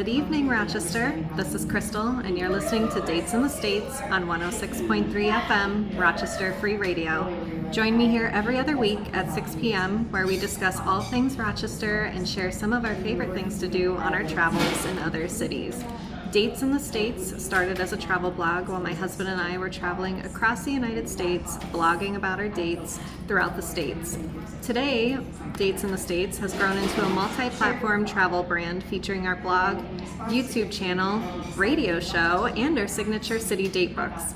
Good evening, Rochester. This is Crystal, and you're listening to Dates in the States on 106.3 FM Rochester Free Radio. Join me here every other week at 6 p.m. where we discuss all things Rochester and share some of our favorite things to do on our travels in other cities. Dates in the States started as a travel blog while my husband and I were traveling across the United States, blogging about our dates throughout the states. Today, Dates in the States has grown into a multi-platform travel brand featuring our blog, YouTube channel, radio show, and our signature city date books.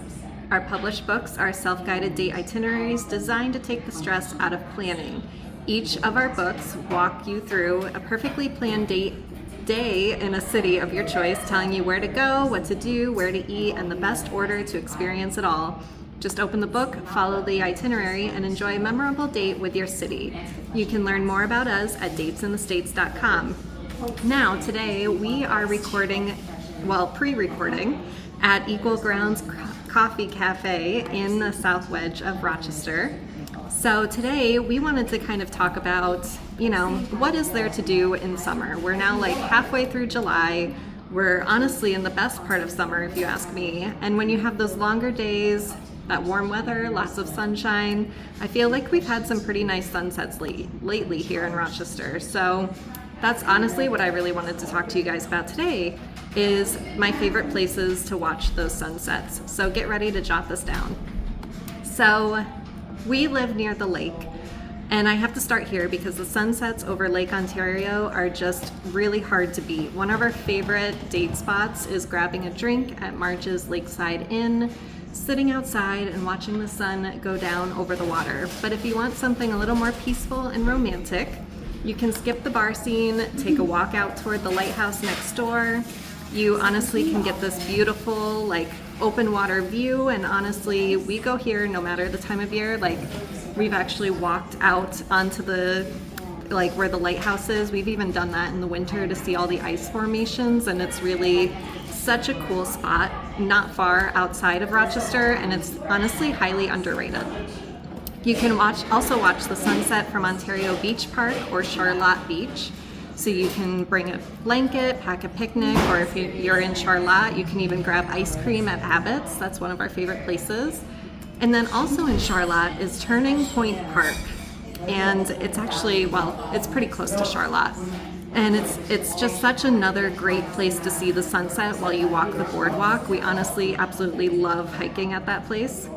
Our published books are self-guided date itineraries designed to take the stress out of planning. Each of our books walk you through a perfectly planned day in a city of your choice, telling you where to go, what to do, where to eat, and the best order to experience it all. Just open the book, follow the itinerary, and enjoy a memorable date with your city. You can learn more about us at datesinthestatesblog.com. Now, today we are pre-recording at Equal Grounds Coffee Cafe in the South Wedge of Rochester. So today we wanted to kind of talk about, what is there to do in summer? We're now like halfway through July. We're honestly in the best part of summer, if you ask me. And when you have those longer days, that warm weather, lots of sunshine, I feel like we've had some pretty nice sunsets lately here in Rochester. So that's honestly what I really wanted to talk to you guys about today, is my favorite places to watch those sunsets. So get ready to jot this down. So we live near the lake, and I have to start here because the sunsets over Lake Ontario are just really hard to beat. One of our favorite date spots is grabbing a drink at March's Lakeside Inn, sitting outside and watching the sun go down over the water. But if you want something a little more peaceful and romantic, you can skip the bar scene, take a walk out toward the Lighthouse next door. You honestly can get this beautiful, open water view, and honestly, we go here no matter the time of year. We've actually walked out onto the, where the lighthouse is. We've even done that in the winter to see all the ice formations, and it's really such a cool spot, not far outside of Rochester, and it's honestly highly underrated. You can also watch the sunset from Ontario Beach Park or Charlotte Beach. So you can bring a blanket, pack a picnic, or if you're in Charlotte, you can even grab ice cream at Abbott's. That's one of our favorite places. And then also in Charlotte is Turning Point Park. And it's actually, it's pretty close to Charlotte. And it's just such another great place to see the sunset while you walk the boardwalk. We honestly absolutely love hiking at that place.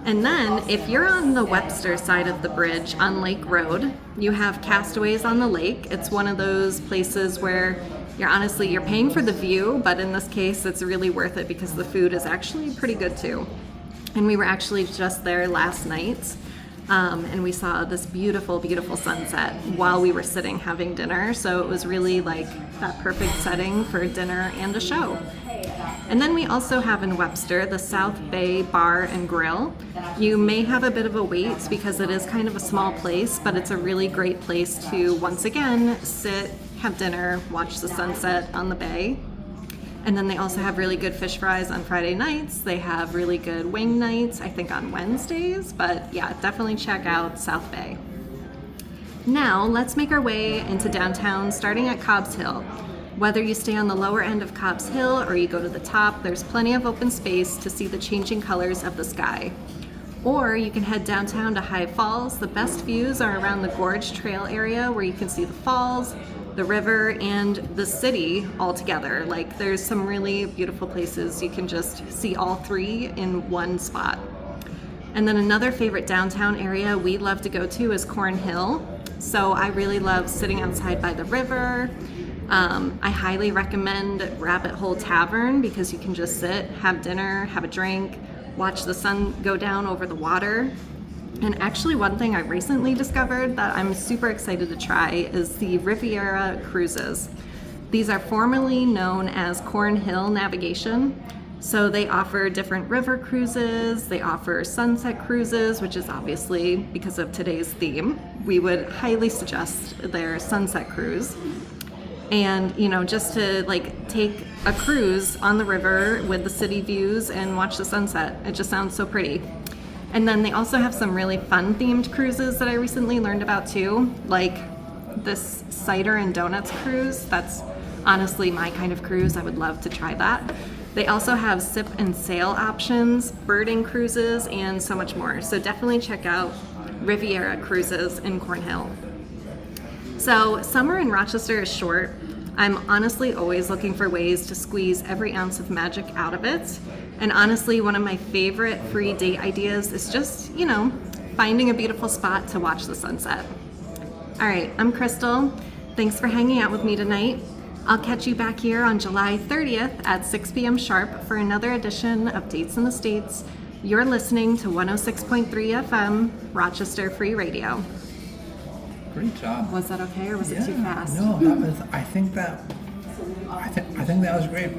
And then if you're on the Webster side of the bridge on Lake Road, you have Castaways on the Lake. It's one of those places where you're paying for the view, but in this case it's really worth it because the food is actually pretty good too. And we were actually just there last night, and we saw this beautiful, beautiful sunset while we were sitting having dinner. So it was really that perfect setting for dinner and a show. And then we also have in Webster the South Bay Bar and Grill. You may have a bit of a wait because it is kind of a small place, but it's a really great place to, once again, sit, have dinner, watch the sunset on the bay. And then they also have really good fish fries on Friday nights. They have really good wing nights, I think on Wednesdays, but yeah, definitely check out South Bay. Now, let's make our way into downtown, starting at Cobbs Hill. Whether you stay on the lower end of Cobbs Hill or you go to the top, there's plenty of open space to see the changing colors of the sky. Or you can head downtown to High Falls. The best views are around the Gorge Trail area where you can see the falls, the river, and the city all together. There's some really beautiful places. You can just see all three in one spot. And then another favorite downtown area we love to go to is Corn Hill. So I really love sitting outside by the river. I highly recommend Rabbit Hole Tavern because you can just sit, have dinner, have a drink, watch the sun go down over the water. And actually one thing I recently discovered that I'm super excited to try is the Riviera cruises. These are formerly known as Corn Hill Navigation. So they offer different river cruises, they offer sunset cruises, which is obviously because of today's theme. We would highly suggest their sunset cruise. And just to take a cruise on the river with the city views and watch the sunset. It just sounds so pretty. And then they also have some really fun themed cruises that I recently learned about too, like this cider and donuts cruise that's honestly my kind of cruise. I would love to try that. They also have sip and sail options, birding cruises, and so much more. So definitely check out Riviera Cruises in Cornhill. So summer in Rochester is short. I'm honestly always looking for ways to squeeze every ounce of magic out of it. And honestly, one of my favorite free date ideas is just, finding a beautiful spot to watch the sunset. All right, I'm Crystal. Thanks for hanging out with me tonight. I'll catch you back here on July 30th at 6 p.m. sharp for another edition of Dates in the States. You're listening to 106.3 FM, Rochester Free Radio. Great job. Was that okay, or was it too fast? No, that was. I think that was great.